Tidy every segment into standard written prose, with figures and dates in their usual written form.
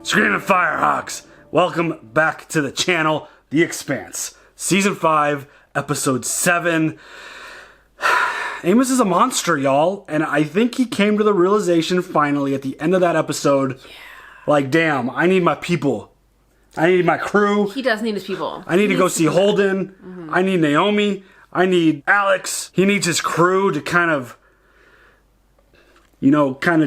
Screaming Firehawks! Welcome back to the channel, The Expanse. Season 5, Episode 7. Amos is a monster, y'all, and I think he came to the realization finally at the end of that episode, like, damn, I need my people. I need my crew. He does need his people. I need to go see Holden. I need Naomi. I need Alex. He needs his crew to kind of,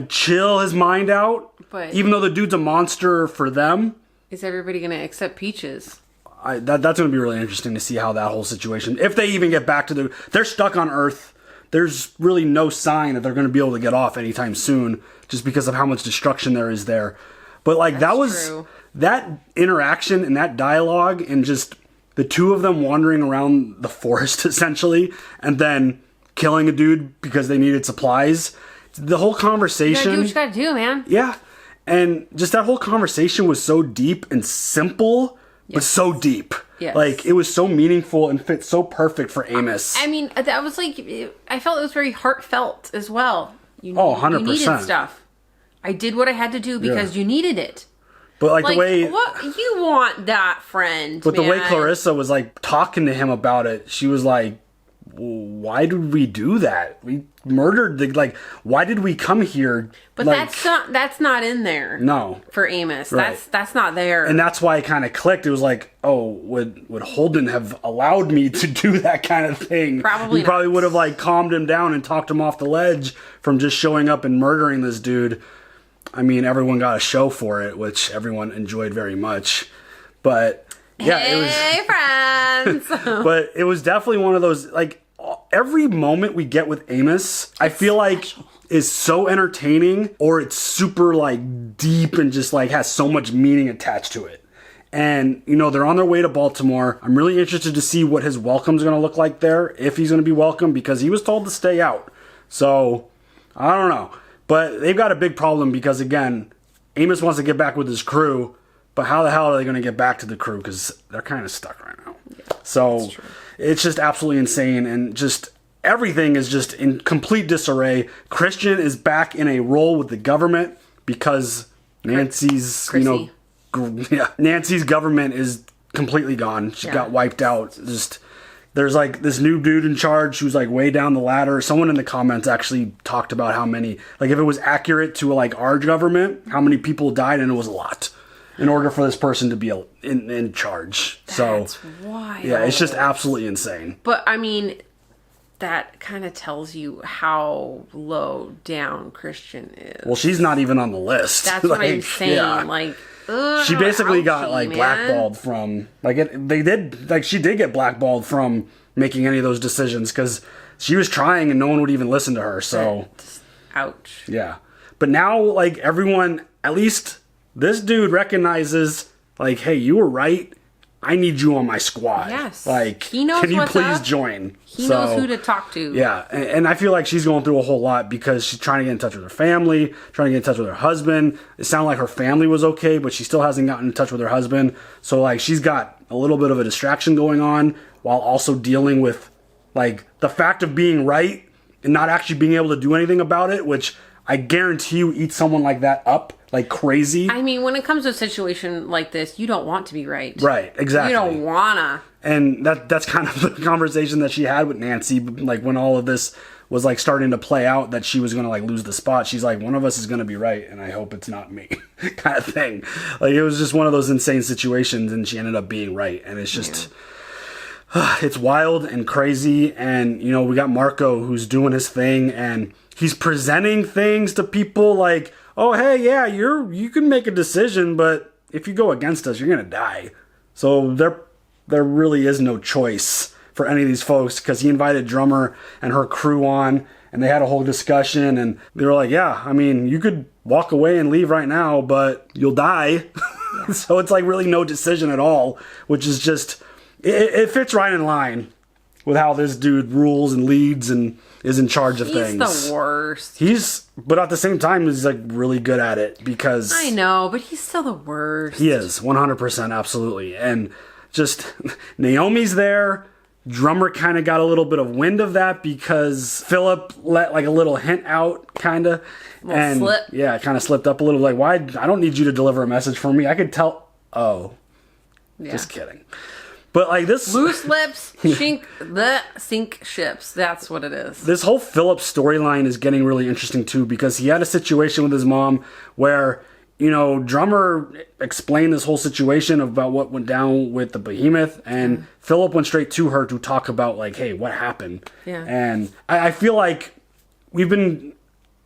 chill his mind out. But even though the dude's a monster for them. Is everybody going to accept Peaches? That's going to be really interesting to see how that whole situation, if they even get back to they're stuck on Earth. There's really no sign that they're going to be able to get off anytime soon just because of how much destruction there is there. But like that interaction and that dialogue and just the two of them wandering around the forest essentially and then killing a dude because they needed supplies. The whole conversation. You gotta do what you gotta do, man. Yeah. And just that whole conversation was so deep and simple, but so deep. Yes. Like, it was so meaningful and fit so perfect for Amos. I mean, that was like, I felt it was very heartfelt as well. 100%. You needed stuff. I did what I had to do because you needed it. But like the way... What? You want that friend, But the way Clarissa was like talking to him about it, she was like, why did we do that? We murdered why did we come here? But that's not in there. No. For Amos. Right. That's not there. And that's why it kind of clicked. It was like, oh, would Holden have allowed me to do that kind of thing? Probably He probably would have calmed him down and talked him off the ledge from just showing up and murdering this dude. I mean, everyone got a show for it, which everyone enjoyed very much. But yeah, hey, friends. But it was definitely one of those, every moment we get with Amos, I feel like is so entertaining, or it's super deep and just has so much meaning attached to it. And they're on their way to Baltimore. I'm really interested to see what his welcome's going to look like there, if he's going to be welcome, because he was told to stay out. So I don't know, but they've got a big problem because, again, Amos wants to get back with his crew, but how the hell are they going to get back to the crew? Because they're kind of stuck right now. Yeah, so it's just absolutely insane, and just everything is just in complete disarray. Christian is back in a role with the government because Nancy's, Nancy's government is completely gone. She got wiped out. There's this new dude in charge who's way down the ladder. Someone in the comments actually talked about how many, if it was accurate to our government, how many people died, and it was a lot. In order for this person to be in charge. That's wild. Yeah, it's just absolutely insane. But, I mean, that kind of tells you how low down Christian is. Well, she's not even on the list. That's what I'm saying. Yeah. She basically got, blackballed from... she did get blackballed from making any of those decisions, because she was trying and no one would even listen to her, so... Ouch. Yeah. But now, everyone, at least... This dude recognizes, hey, you were right. I need you on my squad. Yes. He knows can you please join? He knows who to talk to. Yeah, and I feel like she's going through a whole lot because she's trying to get in touch with her family, trying to get in touch with her husband. It sounded like her family was okay, but she still hasn't gotten in touch with her husband. So, she's got a little bit of a distraction going on while also dealing with, the fact of being right and not actually being able to do anything about it, which I guarantee you eat someone like that up. Crazy. I mean, when it comes to a situation like this, you don't want to be right. Right, exactly. You don't wanna. And that's kind of the conversation that she had with Nancy, when all of this was starting to play out, that she was going to lose the spot. She's like, one of us is going to be right, and I hope it's not me, kind of thing. It was just one of those insane situations, and she ended up being right. And it's just, it's wild and crazy. And, we got Marco who's doing his thing, and he's presenting things to people oh, hey, yeah, you can make a decision, but if you go against us, you're going to die. So there really is no choice for any of these folks, because he invited Drummer and her crew on, and they had a whole discussion, and they were like, yeah, I mean, you could walk away and leave right now, but you'll die. Yeah. So it's really no decision at all, which is just, it fits right in line with how this dude rules and leads and is in charge of things. He's the worst. But at the same time, he's really good at it because... I know, but he's still the worst. He is, 100%, absolutely. And just, Naomi's there, Drummer kind of got a little bit of wind of that because Philip let like a little hint out, kind of. And slip. yeah, it kind of slipped up a little. Like, why? I don't need you to deliver a message for me. I could tell. Oh, just kidding. But like this, loose lips sink ships. That's what it is. This whole Philip storyline is getting really interesting too, because he had a situation with his mom where, you know, Drummer explained this whole situation about what went down with the behemoth, and Philip went straight to her to talk about like, hey, what happened? Yeah. And I feel like we've been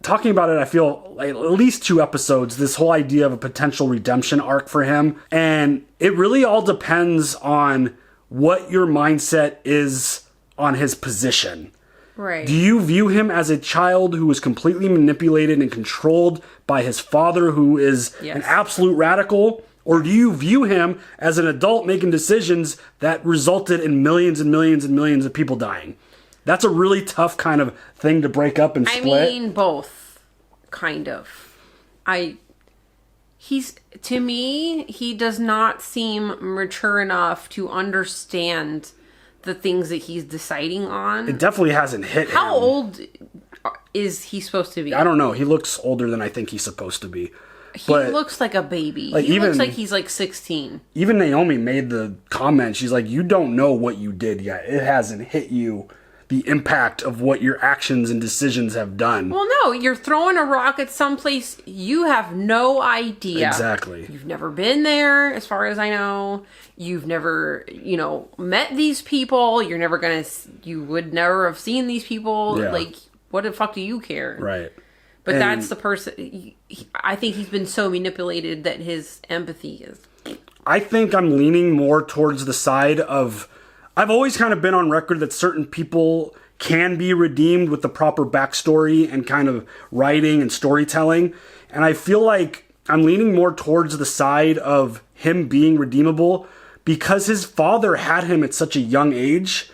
talking about it, I feel like at least 2 episodes, this whole idea of a potential redemption arc for him. And it really all depends on what your mindset is on his position. Right. Do you view him as a child who was completely manipulated and controlled by his father, who is an absolute radical? Or do you view him as an adult making decisions that resulted in millions and millions and millions of people dying? That's a really tough kind of thing to break up and split. I mean, both. Kind of. To me, he does not seem mature enough to understand the things that he's deciding on. It definitely hasn't hit him. How old is he supposed to be? I don't know. He looks older than I think he's supposed to be. He looks like a baby. Like he looks like he's like 16. Even Naomi made the comment. She's like, you don't know what you did yet. It hasn't hit you, the impact of what your actions and decisions have done. Well, no, you're throwing a rock at someplace you have no idea. Exactly. You've never been there, as far as I know. You've never, met these people. You would never have seen these people. Yeah. Like, what the fuck do you care? Right. But that's the person. I think he's been so manipulated that his empathy is. I think I'm leaning more towards the side of, I've always kind of been on record that certain people can be redeemed with the proper backstory and kind of writing and storytelling. And I feel like I'm leaning more towards the side of him being redeemable because his father had him at such a young age.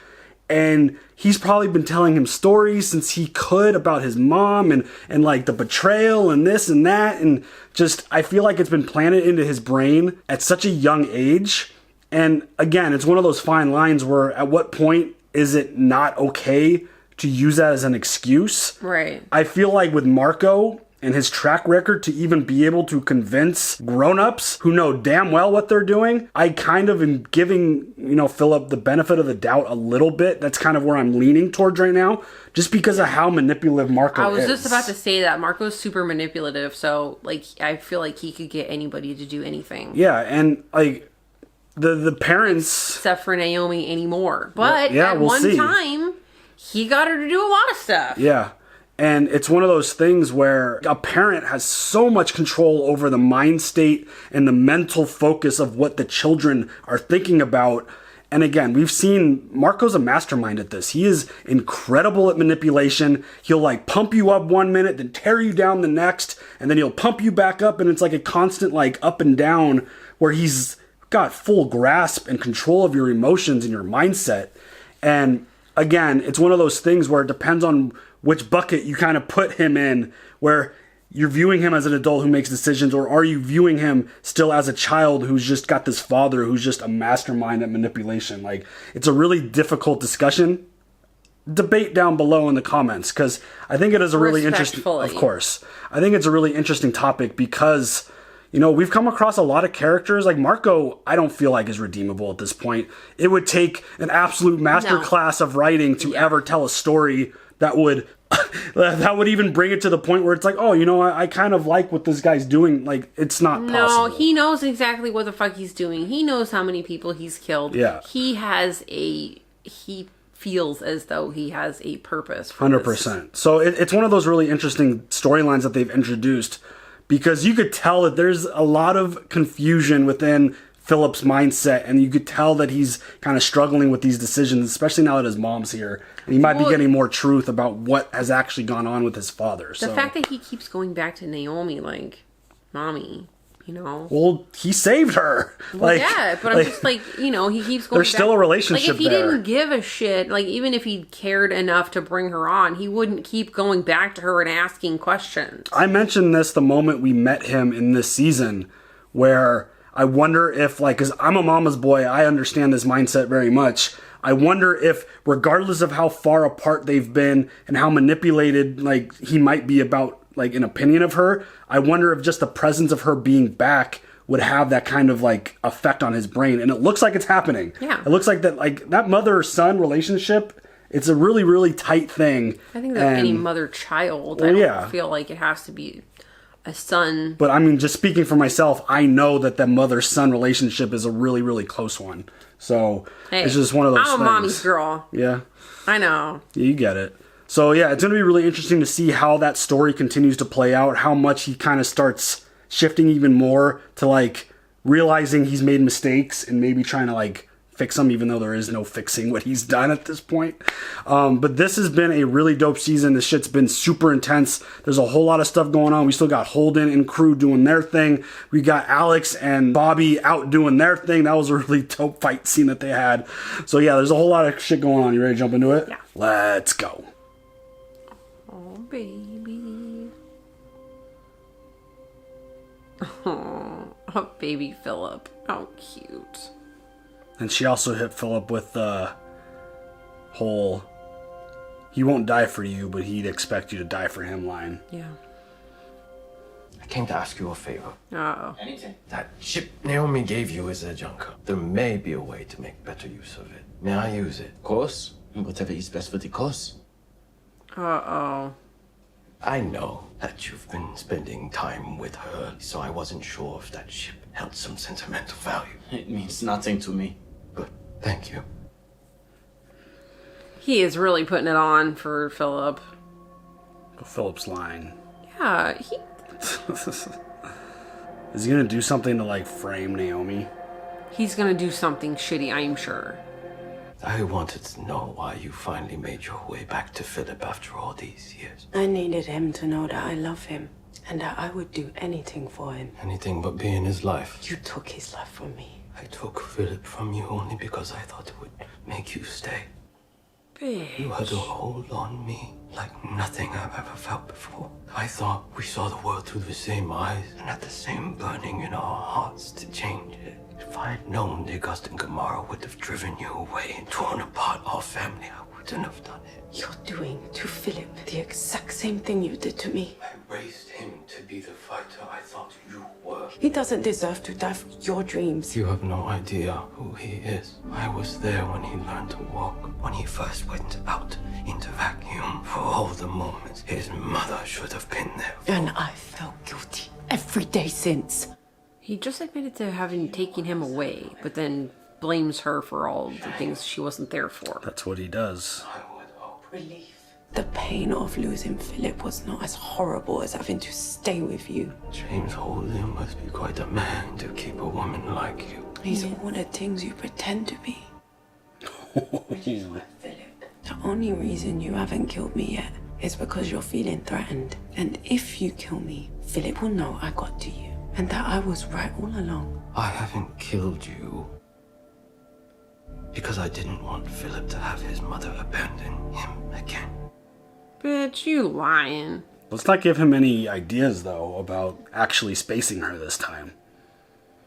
And he's probably been telling him stories since he could about his mom and like the betrayal and this and that. And just, I feel like it's been planted into his brain at such a young age. And again, it's one of those fine lines where at what point is it not okay to use that as an excuse? Right. I feel like with Marco and his track record to even be able to convince grown-ups who know damn well what they're doing, I kind of am giving, Philip the benefit of the doubt a little bit. That's kind of where I'm leaning towards right now, just because of how manipulative Marco is. I was just about to say that. Marco's super manipulative, so, I feel like he could get anybody to do anything. Yeah, and, the parents... Except for Naomi anymore. But we'll one see. time, he got her to do a lot of stuff. Yeah. And it's one of those things where a parent has so much control over the mind state and the mental focus of what the children are thinking about. And again, we've seen Marco's a mastermind at this. He is incredible at manipulation. He'll pump you up one minute, then tear you down the next, and then he'll pump you back up. And it's like a constant up and down where he's got full grasp and control of your emotions and your mindset. And again, it's one of those things where it depends on which bucket you kind of put him in, where you're viewing him as an adult who makes decisions, or are you viewing him still as a child who's just got this father who's just a mastermind at manipulation? It's a really difficult discussion. Debate down below in the comments, because I think it is a really interesting, of course, I think it's a really interesting topic because, we've come across a lot of characters like Marco. I don't feel like is redeemable at this point. It would take an absolute masterclass of writing to ever tell a story that would even bring it to the point where it's I kind of like what this guy's doing. It's not possible. No, he knows exactly what the fuck he's doing. He knows how many people he's killed. Yeah. He feels as though he has a purpose for 100%. So it's one of those really interesting storylines that they've introduced, because you could tell that there's a lot of confusion within Philip's mindset, and you could tell that he's kind of struggling with these decisions, especially now that his mom's here. And he might be getting more truth about what has actually gone on with his father. The fact that he keeps going back to Naomi, Mommy, Well, he saved her. But I'm just he keeps going There's still a relationship if he didn't give a shit, even if he cared enough to bring her on, he wouldn't keep going back to her and asking questions. I mentioned this the moment we met him in this season, where I wonder if, because I'm a mama's boy, I understand this mindset very much. I wonder if, regardless of how far apart they've been and how manipulated like he might be about like an opinion of her, I wonder if just the presence of her being back would have that kind of like effect on his brain. And it looks like it's happening. Yeah. It looks like that mother-son relationship, it's a really, really tight thing. I think that any mother-child, I don't feel like it has to be a son. But I mean, just speaking for myself, I know that the mother-son relationship is a really, really close one. So hey, it's just one of those things. I'm a mommy's girl. Yeah. I know. Yeah, you get it. So yeah, it's going to be really interesting to see how that story continues to play out, how much he kind of starts shifting even more to like realizing he's made mistakes and maybe trying to like fix them, even though there is no fixing what he's done at this point. But this has been a really dope season. This shit's been super intense. There's a whole lot of stuff going on. We still got Holden and crew doing their thing. We got Alex and Bobby out doing their thing. That was a really dope fight scene that they had. So yeah, there's a whole lot of shit going on. You ready to jump into it? Yeah. Let's go. Oh, baby. Oh, baby Philip. How cute. And she also hit Philip with the whole, he won't die for you, but he'd expect you to die for him line. Yeah. I came to ask you a favor. Uh-oh. Anything. That ship Naomi gave you is a junker. There may be a way to make better use of it. May I use it? Of course. Whatever is best for the cause. Uh-oh. I know that you've been spending time with her, so I wasn't sure if that ship held some sentimental value. It means nothing to me. Good. Thank you. He is really putting it on for Philip. Philip's lying. Yeah, he... Is he gonna do something to like frame Naomi? He's gonna do something shitty, I'm sure. I wanted to know why you finally made your way back to Philip after all these years. I needed him to know that I love him and that I would do anything for him. Anything but be in his life. You took his life from me. I took Philip from you only because I thought it would make you stay. Bitch. You had a hold on me like nothing I've ever felt before. I thought we saw the world through the same eyes and had the same burning in our hearts to change it. If I had known the Augustin Gamara would have driven you away and torn apart our family, I wouldn't have done it. You're doing to Philip the exact same thing you did to me. I raised him to be the fighter I thought you were. He doesn't deserve to die for your dreams. You have no idea who he is. I was there when he learned to walk, when he first went out into vacuum. For all the moments his mother should have been there for. And I felt guilty every day since. He just admitted to having taken him away, but then blames her for all the things she wasn't there for. That's what he does. I would hope. Relief. The pain of losing Philip was not as horrible as having to stay with you. James Holden must be quite a man to keep a woman like you. He's all the things you pretend to be. Which is why, Philip, the only reason you haven't killed me yet is because you're feeling threatened. And if you kill me, Philip will know I got to you. And that I was right all along. I haven't killed you because I didn't want Philip to have his mother abandon him again. Bitch, you lying. Let's not give him any ideas, though, about actually spacing her this time.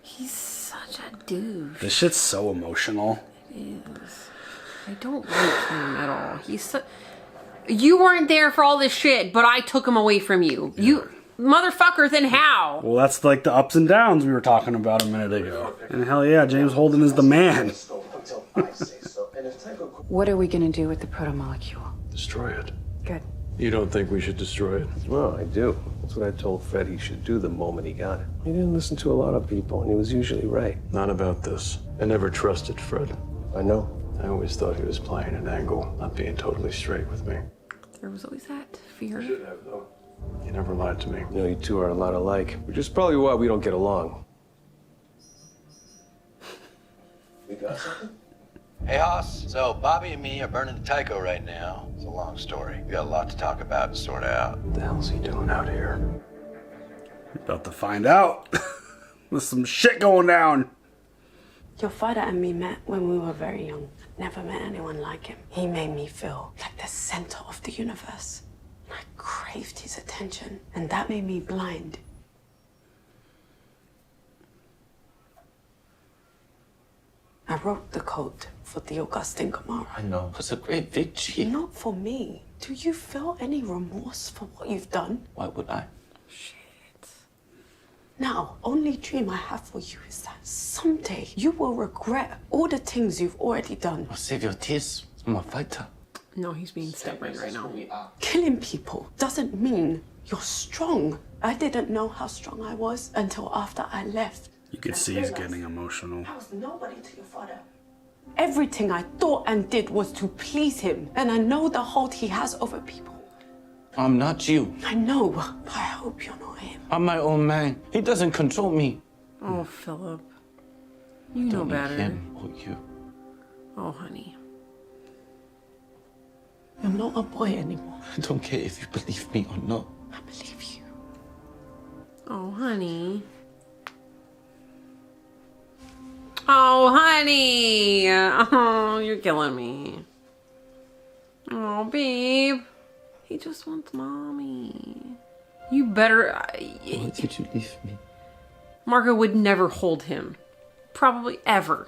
He's such a douche. This shit's so emotional. It is. I don't like him at all. He's so... You weren't there for all this shit, but I took him away from you. Yeah. You... Motherfucker, then how? Well, that's like the ups and downs we were talking about a minute ago. And hell yeah, James Holden is the man. What are we gonna do with the protomolecule? Destroy it. Good. You don't think we should destroy it? Well, I do. That's what I told Fred he should do the moment he got it. He didn't listen to a lot of people, and he was usually right. Not about this. I never trusted Fred. I know. I always thought he was playing an angle, not being totally straight with me. There was always that fear. Should have, though. You never lied to me. You know, you two are a lot alike, which is probably why we don't get along. We got something? Hey, Hoss. So, Bobby and me are burning the Tycho right now. It's a long story. We got a lot to talk about and sort out. What the hell's he doing out here? We're about to find out. There's some shit going down. Your father and me met when we were very young. Never met anyone like him. He made me feel like the center of the universe. I craved his attention, and that made me blind. I wrote the code for the Augustin Kamara. I know. It's a great victory. Not for me. Do you feel any remorse for what you've done? Why would I? Now, only dream I have for you is that someday you will regret all the things you've already done. I'll save your tears. I'm a fighter. No, he's being stubborn right now. Killing people doesn't mean you're strong. I didn't know how strong I was until after I left. You could see he's getting emotional. I was nobody to your father. Everything I thought and did was to please him, and I know the hold he has over people. I'm not you. I know, but I hope you're not him. I'm my own man. He doesn't control me. Oh, Philip. You know better. Him or you. Oh, honey. You're not a boy anymore. I don't care if you believe me or not. I believe you. Oh, honey. Oh, honey. Oh, you're killing me. Oh, babe. He just wants mommy. You better... Why did you leave me? Marco would never hold him. Probably ever.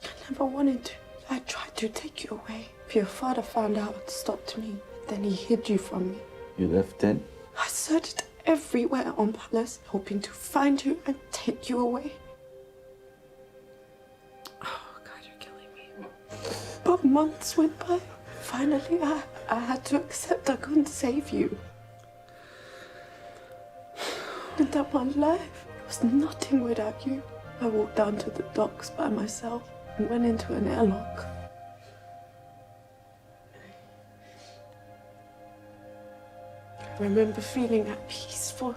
I never wanted to. I tried to take you away. If your father found out, it stopped me. Then he hid you from me. You left then? I searched everywhere on Palace, hoping to find you and take you away. Oh, God, you're killing me. But months went by. Finally, I had to accept I couldn't save you. And that my life was nothing without you. I walked down to the docks by myself and went into an airlock. I remember feeling at peace for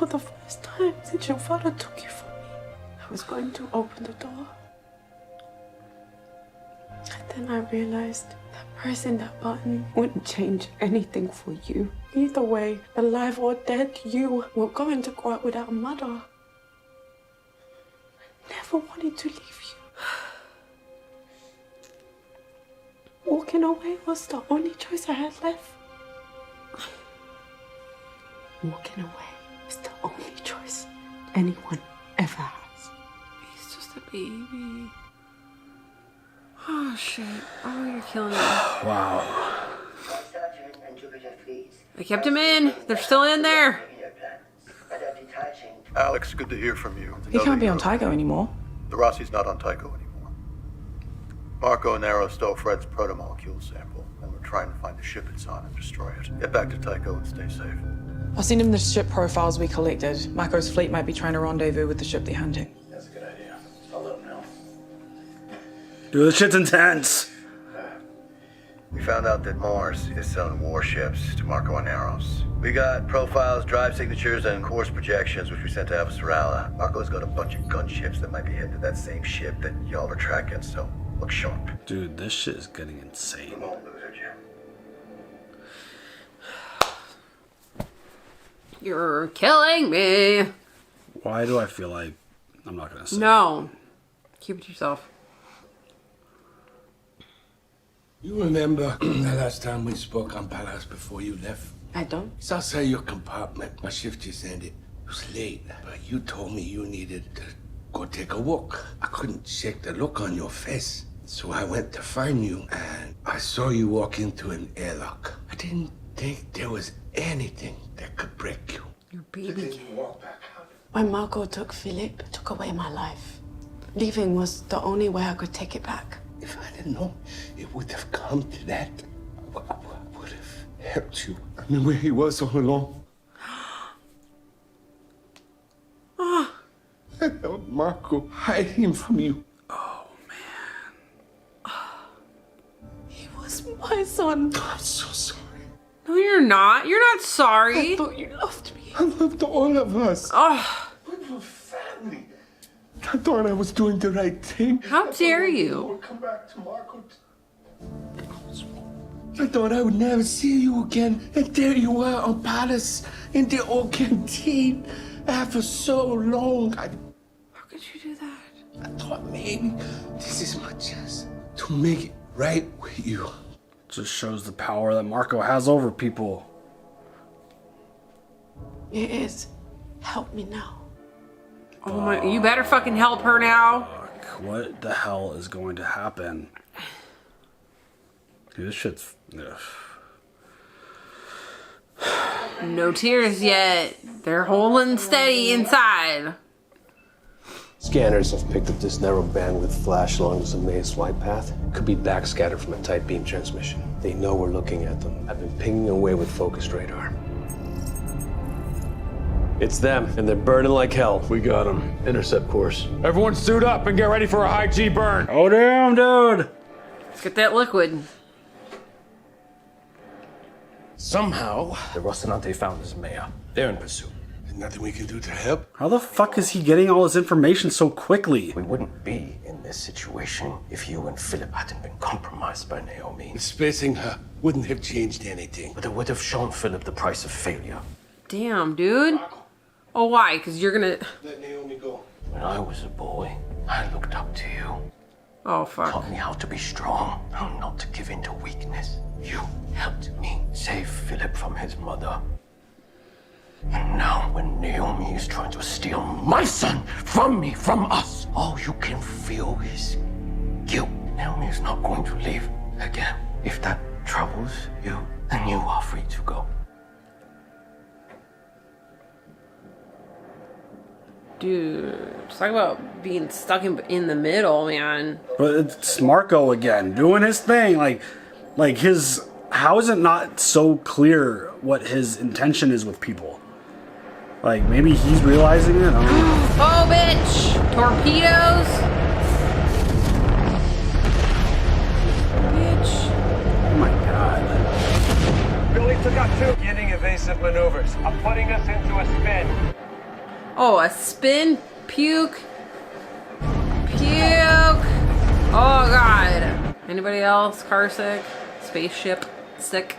the first time since your father took you from me. I was going to open the door. And then I realized that pressing that button wouldn't change anything for you. Either way, alive or dead, you were going to grow up without a mother. I never wanted to leave you. Walking away was the only choice I had left. Walking away is the only choice anyone ever has. He's just a baby. Oh, shit. Oh, you're killing me. Wow. I kept him in. They're still in there. Alex, good to hear from you. He can't be on Tycho anymore. The Roci's not on Tycho anymore. Marco and Arrow stole Fred's protomolecule sample, and we're trying to find the ship it's on and destroy it. Get back to Tycho and stay safe. I've seen him the ship profiles we collected. Marco's fleet might be trying to rendezvous with the ship they're hunting. That's a good idea. I'll let him know. Dude, this shit's intense. We found out that Mars is selling warships to Marco and Arrows. We got profiles, drive signatures, and course projections, which we sent to Avasarala. Marco's got a bunch of gunships that might be headed to that same ship that y'all are tracking, so look sharp. Dude, this shit is getting insane. We won't lose it, Jim. You're killing me. Why do I feel like I'm not gonna say No. Keep it to yourself. You remember the last time we spoke on Palace before you left? I don't. It's outside your compartment. My shift just ended. It was late, but you told me you needed to go take a walk. I couldn't shake the look on your face, so I went to find you, and I saw you walk into an airlock. I didn't think there was anything that could break you. Your baby. When Marco took Philip, it took away my life. Leaving was the only way I could take it back. If I didn't know it would have come to that, I would have helped you. I mean, where he was all along. I helped Marco hide him from you. Oh, man. He was my son. I'm so sorry. No, you're not. You're not sorry. I thought you loved me. I loved all of us. Oh, We were family. I thought I was doing the right thing. how dare you? Come back to Marco. I thought I would never see you again. And there you are on Palace in the old canteen after so long. How could you do that? I thought maybe this is my chance to make it right with you. Just shows the power that Marco has over people. It is. Help me now. Oh my, you better fucking help her now. fuck? What the hell is going to happen? Dude, this shit's... Ugh. No tears yet. They're holding steady inside. Scanners have picked up this narrow bandwidth flash along the Zemaeus flight path. Could be backscattered from a tight beam transmission. They know we're looking at them. I've been pinging away with focused radar. It's them, and they're burning like hell. We got them. Intercept course. Everyone suit up and get ready for a high G burn. Oh, damn, dude. Let's get that liquid. Somehow, the Rocinante found his mayor. They're in pursuit. There's nothing we can do to help. How the fuck is he getting all this information so quickly? We wouldn't be in this situation if you and Philip hadn't been compromised by Naomi. Spacing her wouldn't have changed anything. But it would have shown Philip the price of failure. Damn, dude. Oh, why? Because you're gonna... Let Naomi go. When I was a boy, I looked up to you. Oh, fuck. Taught me how to be strong, how not to give in to weakness. You helped me save Philip from his mother. And now, when Naomi is trying to steal my son from me, from us, all you can feel is guilt. Naomi is not going to leave again. If that troubles you, then you are free to go. Dude, talk about being stuck in the middle, man. But it's Marco again, doing his thing. Like his... How is it not so clear what his intention is with people? Like, maybe he's realizing it? I don't know. Oh, bitch! Torpedoes? Bitch. Oh my god. Billy took out 2. Beginning evasive maneuvers. I'm putting us into a spin. Oh, a spin? Puke? Puke! Oh, God. Anybody else? Car sick? Spaceship sick?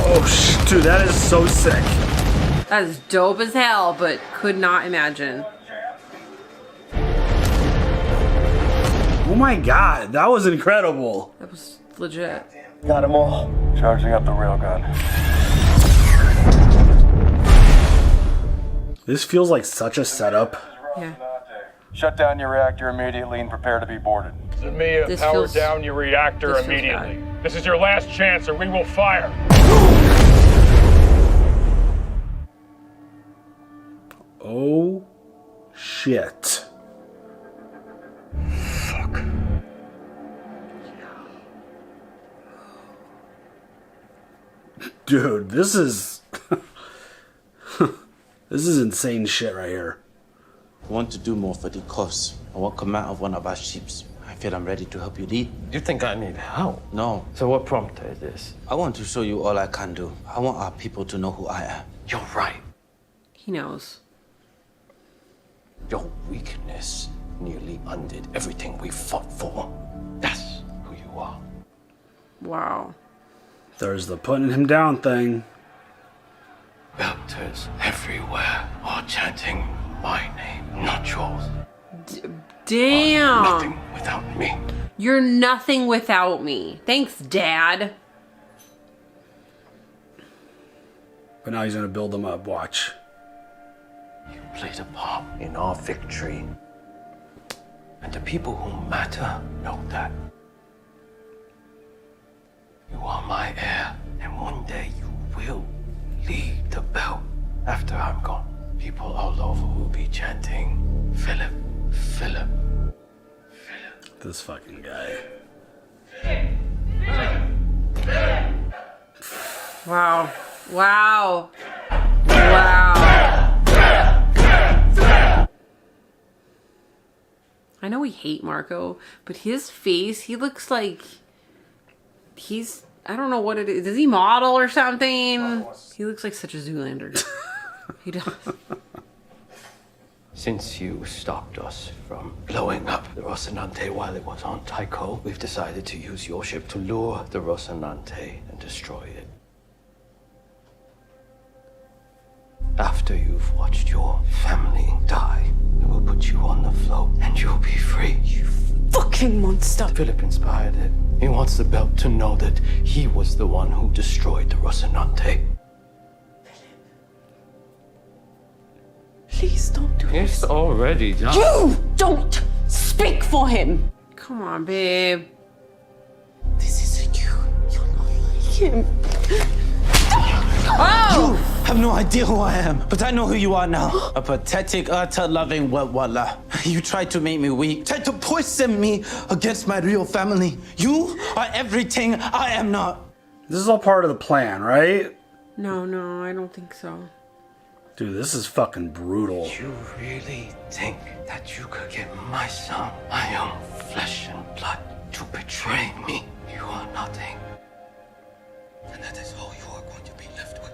Oh, dude, that is so sick. That is dope as hell, but could not imagine. Oh my god, that was incredible. That was legit. Got them all. Charging up the railgun. This feels like such a setup. Yeah. Shut down your reactor immediately and prepare to be boarded. Mia, This power feels- down your reactor this feels immediately. bad. This is your last chance or we will fire. Oh, shit. Fuck. Dude, this is... this is insane shit right here. I want to do more for the cause. I want to come out of one of our ships. I feel I'm ready to help you lead. You think I need help? No. So what prompted this? I want to show you all I can do. I want our people to know who I am. You're right. He knows. Your weakness nearly undid everything we fought for. That's who you are. Wow. There's the putting him down thing. Belters everywhere are chanting my name, not yours. Damn. Nothing without me. You're nothing without me. Thanks, Dad. But now he's gonna build them up, watch. You played a part in our victory. And the people who matter know that. You are my heir, and one day you will lead the belt. After I'm gone, people all over will be chanting, Philip, Philip, Philip. This fucking guy. Wow. Wow. Wow. I know we hate Marco, but his face, he looks like he's, I don't know what it is. Does he model or something? He looks like such a Zoolander. He does. Since you stopped us from blowing up the Rocinante while it was on Tycho, we've decided to use your ship to lure the Rocinante and destroy it. After you've watched your family die, we will put you on the float and you'll be free. You Fucking monster. Philip inspired it. He wants the belt to know that he was the one who destroyed the Rocinante. Please don't do this. It's already done. You don't speak for him. Come on, babe. This isn't you. You're not like him. Oh! I have no idea who I am, but I know who you are now. A pathetic, utter-loving walla. You tried to make me weak, tried to poison me against my real family. You are everything I am not. This is all part of the plan, right? No, I don't think so. Dude, this is fucking brutal. You really think that you could get my son, my own flesh and blood, to betray me? You are nothing. And that is all you are going to be left with.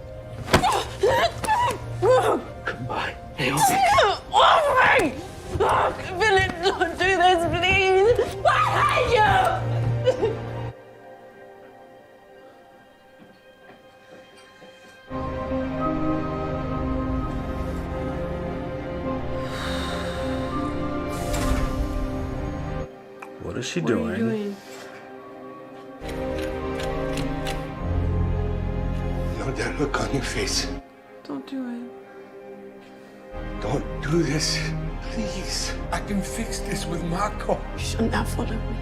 Goodbye, Naomi. Philip, don't do this, please. Why are you? What is she What are you doing? doing? Know that look on your face. Don't do it. Don't do this. Please. I can fix this with Marco. You shouldn't have followed me.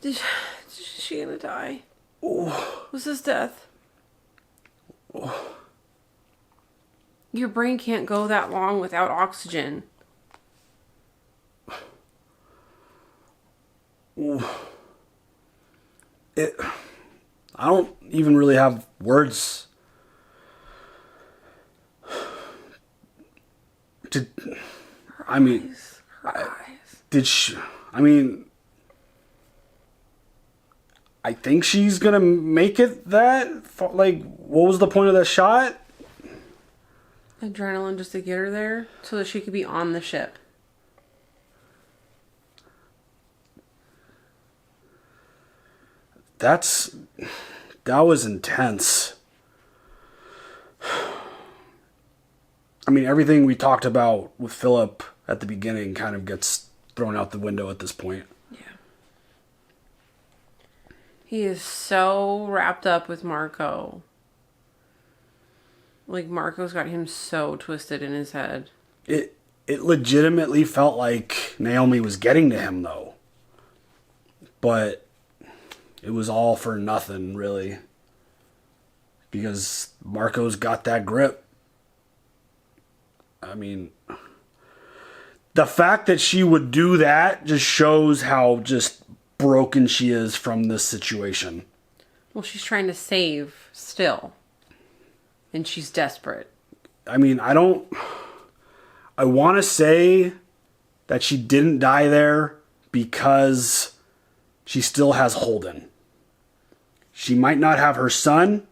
Is she gonna die? Oh. Was this death? Oh. Your brain can't go that long without oxygen. I don't even really have words to. I mean, did she? I mean, I think she's gonna make it that. Like, what was the point of that shot? Adrenaline just to get her there so that she could be on the ship. That was intense. I mean, everything we talked about with Philip at the beginning kind of gets thrown out the window at this point. Yeah. He is so wrapped up with Marco. Like, Marco's got him so twisted in his head. It legitimately felt like Naomi was getting to him, though. But it was all for nothing, really. Because Marco's got that grip. I mean, the fact that she would do that just shows how just broken she is from this situation. Well, she's trying to save still. And she's desperate. I mean, I want to say that she didn't die there because she still has Holden. She might not have her son,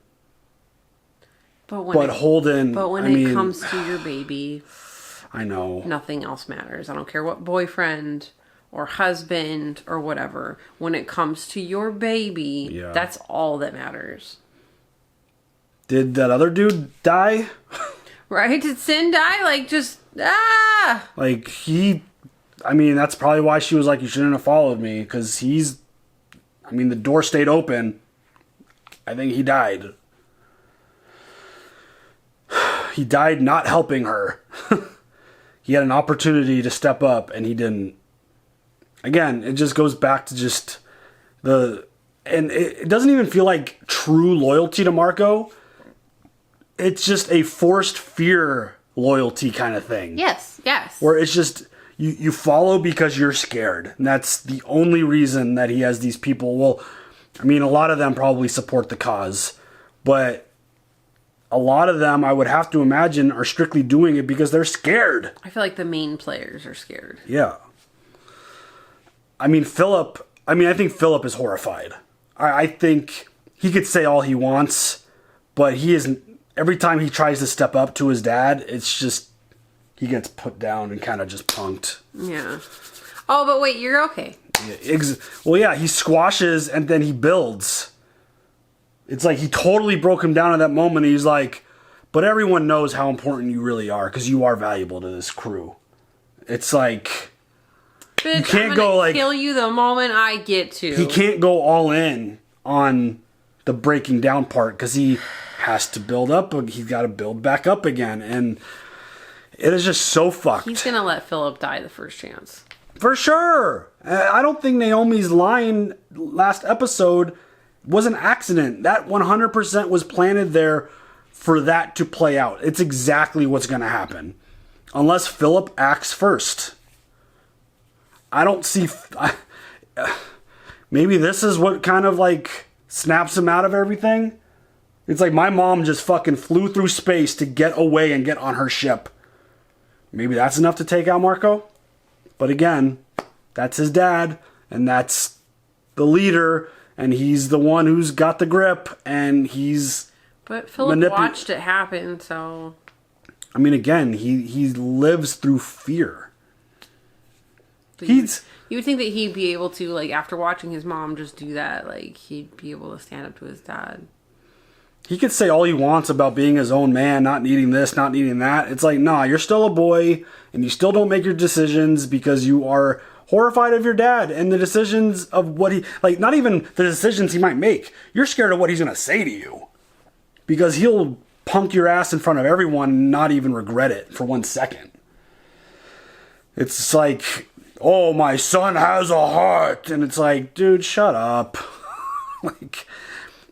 but Holden. But when it comes to your baby, I know nothing else matters. I don't care what boyfriend or husband or whatever. When it comes to your baby, that's all that matters. Did that other dude die? Right? Did Sin die? Like, just Like, I mean, that's probably why she was like, you shouldn't have followed me, because I mean, the door stayed open. I think he died. He died not helping her. He had an opportunity to step up, and he didn't. Again, it just goes back to just and it doesn't even feel like true loyalty to Marco. It's just a forced fear loyalty kind of thing. Yes. Where it's just, you follow because you're scared. And that's the only reason that he has these people. Well, I mean, a lot of them probably support the cause, but a lot of them, I would have to imagine, are strictly doing it because they're scared. I feel like the main players are scared. Yeah. I mean, I think Philip is horrified. I think he could say all he wants, but he isn't. Every time he tries to step up to his dad, it's just, he gets put down and kind of just punked. Yeah. Oh, but wait, you're okay. Well, yeah, he squashes and then he builds. It's like he totally broke him down at that moment. He's like, but everyone knows how important you really are because you are valuable to this crew. It's like, Bitch, you can't I'm go gonna like, kill you the moment I get to. he can't go all in on the breaking down part because he has to build up. He's got to build back up again. And it is just so fucked. He's going to let Philip die the first chance. For sure. I don't think Naomi's line last episode was an accident. That 100% was planted there for that to play out. It's exactly what's going to happen. Unless Philip acts first. I don't see... maybe this is what kind of like snaps him out of everything. It's like my mom just fucking flew through space to get away and get on her ship. Maybe that's enough to take out Marco. But again, that's his dad, and that's the leader, and he's the one who's got the grip, and he's... But Philip watched it happen, so... I mean, again, he lives through fear. You would think that he'd be able to, like, after watching his mom just do that, like, he'd be able to stand up to his dad. He could say all he wants about being his own man, not needing this, not needing that. It's like, nah, you're still a boy, and you still don't make your decisions because you are horrified of your dad and the decisions of what he... Like, not even the decisions he might make. You're scared of what he's going to say to you. Because he'll punk your ass in front of everyone and not even regret it for 1 second. It's like, oh, my son has a heart. And it's like, dude, shut up. Like...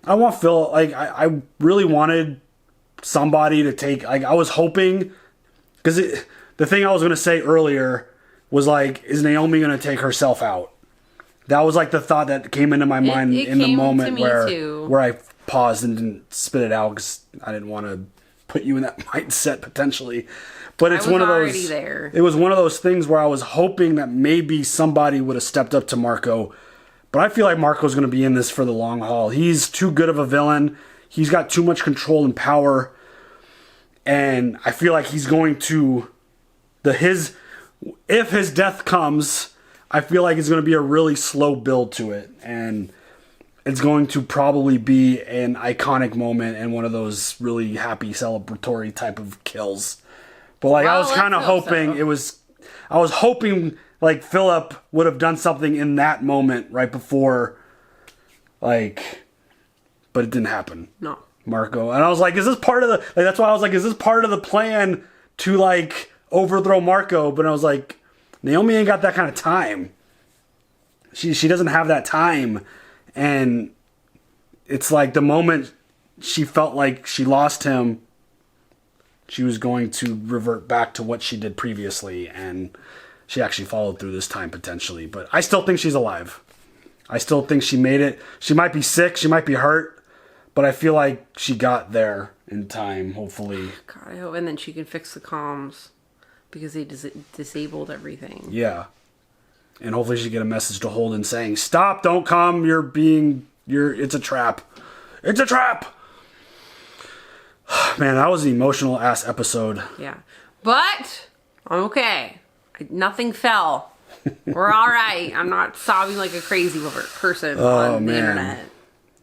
I want Phil, like, I really wanted somebody to take, like, I was hoping, because the thing I was going to say earlier was, like, is Naomi going to take herself out? That was, like, the thought that came into my mind in the moment where I paused and didn't spit it out because I didn't want to put you in that mindset potentially. But it's one of those, it was one of those things where I was hoping that maybe somebody would have stepped up to Marco. But I feel like Marco's going to be in this for the long haul. He's too good of a villain. He's got too much control and power. And I feel like he's going to... if his death comes, I feel like it's going to be a really slow build to it. And it's going to probably be an iconic moment and one of those really happy celebratory type of kills. But like, I was kind of hoping I was hoping... Like, Philip would have done something in that moment right before, like, but it didn't happen. No. Marco. And I was like, is this part of the, like, that's why I was like, is this part of the plan to, like, overthrow Marco? But I was like, Naomi ain't got that kind of time. She doesn't have that time. And it's like the moment she felt like she lost him, she was going to revert back to what she did previously, and... She actually followed through this time, potentially. But I still think she's alive. I still think she made it. She might be sick. She might be hurt. But I feel like she got there in time, hopefully. God, I hope. And then she can fix the comms. Because they disabled everything. Yeah. And hopefully she get a message to Holden saying, stop, don't come. It's a trap. It's a trap! Man, that was an emotional ass episode. Yeah. But, I'm okay. Nothing fell. We're all right. I'm not sobbing like a crazy person on the internet.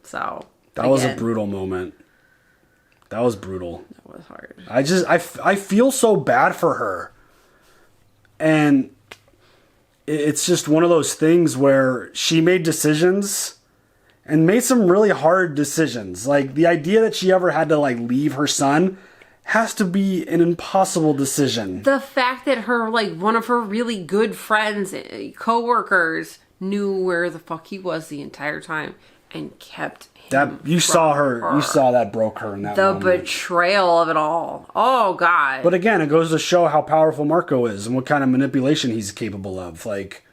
So that was a brutal moment. That was brutal. That was hard. I feel so bad for her, and it's just one of those things where she made decisions and made some really hard decisions. Like the idea that she ever had to like leave her son has to be an impossible decision. The fact that her, like, one of her really good friends, co-workers, knew where the fuck he was the entire time and kept him You saw that broke her in that moment. The betrayal of it all. Oh, God. But again, it goes to show how powerful Marco is and what kind of manipulation he's capable of. Like,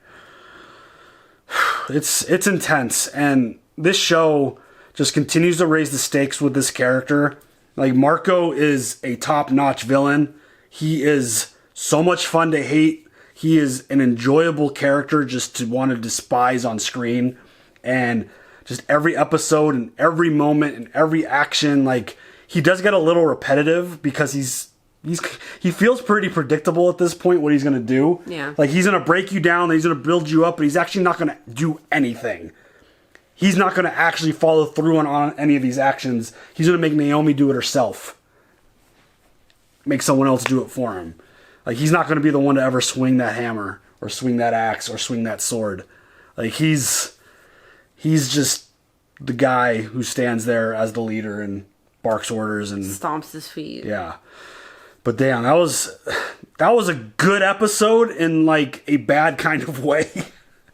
it's intense. And this show just continues to raise the stakes with this character. Like, Marco is a top-notch villain. He is so much fun to hate. He is an enjoyable character just to want to despise on screen. And just every episode and every moment and every action, like, he does get a little repetitive because he feels pretty predictable at this point what he's going to do. Yeah. Like, he's going to break you down, he's going to build you up, but he's actually not going to do anything. He's not going to actually follow through on any of these actions. He's going to make Naomi do it herself. Make someone else do it for him. Like, he's not going to be the one to ever swing that hammer or swing that axe or swing that sword. Like, he's just the guy who stands there as the leader and barks orders and stomps his feet. Yeah. But damn, that was a good episode in like a bad kind of way.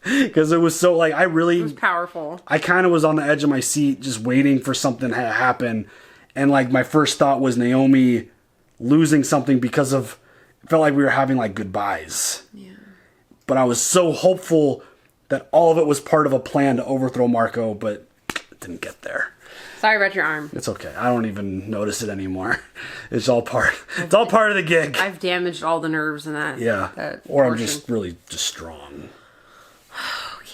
Because it was so like it was powerful. I kind of was on the edge of my seat just waiting for something to happen. And like my first thought was Naomi losing something because of it felt like we were having like goodbyes. Yeah. But I was so hopeful that all of it was part of a plan to overthrow Marco, but it didn't get there. Sorry about your arm. It's okay. I don't even notice it anymore. It's all part of the gig. I've damaged all the nerves in that. Yeah. That or portion. I'm just really just strong. Okay.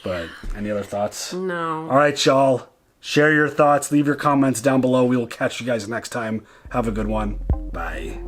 But any other thoughts? No. All right, y'all. Share your thoughts. Leave your comments down below. We will catch you guys next time. Have a good one. Bye.